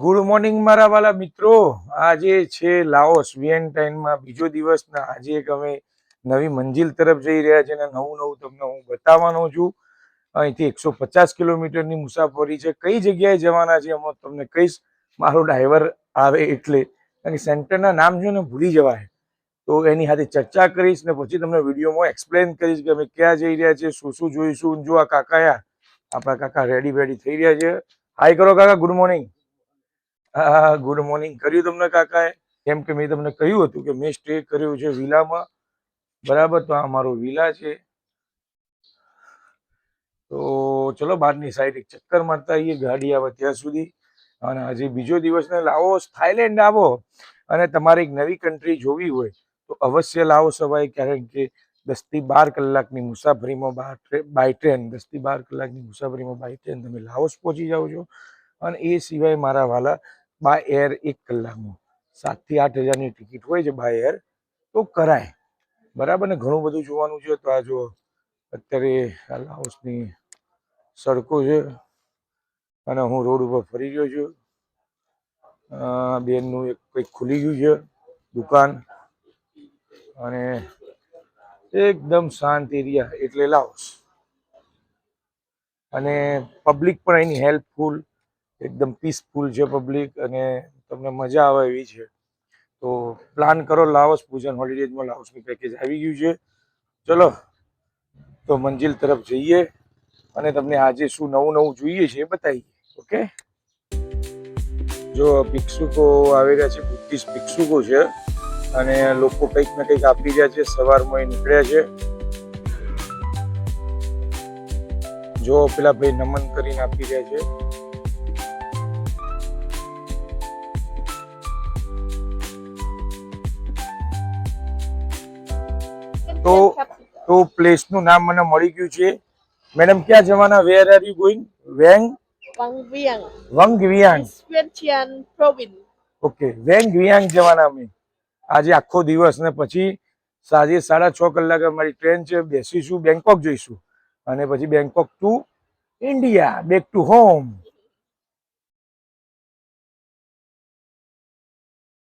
Good morning મારા વાલા મિત્રો. આજે છે લાઓસ વિયેન્ટાઇનમાં બીજો દિવસ ને આજે એક અમે નવી મંજિલ તરફ જઈ રહ્યા છે અને નવું તમને હું બતાવવાનો છું. અહીંથી 150 કિલોમીટરની મુસાફરી છે. કઈ જગ્યાએ જવાના છે હમણાં તમને કહીશ. મારો ડ્રાઈવર આવે એટલે અને સેન્ટરના નામ છે ને ભૂલી જવાય, તો એની સાથે ચર્ચા કરીશ ને પછી તમને વિડીયોમાં એક્સપ્લેન કરીશ કે અમે ક્યાં જઈ રહ્યા છીએ, શું શું જોઈશું. જો આ કાકા, આપણા કાકા રેડી થઈ રહ્યા છે. હાય કરો કાકા, ગુડ મોર્નિંગ. હા, ગુડ મોર્નિંગ કર્યું તમને કાકાએ? કેમ કે મેં તમને કહ્યું હતું કે મેં સ્ટે કર્યું છે વિલામાં, બરાબર? તો આ મારો વિલા છે. તો ચલો બહારની સાઈડ એક ચક્કર મારતા આવીએ, ગાડી આવે ત્યાં સુધી. અને હજી બીજો દિવસ ને લાઓસ થાઈલેન્ડ આવો અને તમારે એક નવી કન્ટ્રી જોવી હોય તો અવશ્ય લાવો સવાય, કારણ કે 10 થી 12 કલાકની મુસાફરીમાં બાય ટ્રેન 10 થી 12 કલાકની મુસાફરીમાં બાય ટ્રેન તમે લાઓસ પહોંચી જાઓ છો. અને એ સિવાય મારા વાલા બાય એર 1 કલાકમાં 7 થી 8 હજારની ટિકિટ હોય છે બાય એર, તો કરાય, બરાબર ને? ઘણું બધું જોવાનું છે. તો આ જો અત્યારે આ લાઓસની સડકો છે અને હું રોડ ઉપર ફરી રહ્યો છું. બેનનું એક કંઈક ખુલી ગયું છે દુકાન અને એકદમ શાંત એરિયા એટલે લાઓસ. અને પબ્લિક પણ એની હેલ્પફુલ, એકદમ પીસફુલ છે પબ્લિક અને તમને મજા આવે એવી છે. તો પ્લાન કરો લાઓસ. પૂજન હોલિડેઝમાં લાઓસનું પેકેજ આવી ગયું છે. ચલો તો મંજિલ તરફ જઈએ અને તમને આજે શું નવું જોઈએ છે એ બતાવીએ. ઓકે, જો ભિક્ષુકો આવી રહ્યા છે, બુદ્ધિસ્ટ ભિક્ષુકો છે અને લોકો કંઈક ને કંઈક આપી રહ્યા છે. સવારમાં નીકળ્યા છે. જો પેલા ભાઈ નમન કરીને આપી રહ્યા છે. તો પ્લેસ નું નામ મને મળી ગયું છે. મેડમ ક્યાં જવાના? Where are you going? Vang Vieng province. Okay, Vang Vieng જવાના અમે આજે આખો દિવસ. ને પછી સાંજે 6:30 કલાકે અમારી ટ્રેન છે, બેસીશું, બેંકોક જઈશું અને પછી Bangkok to India, back to home.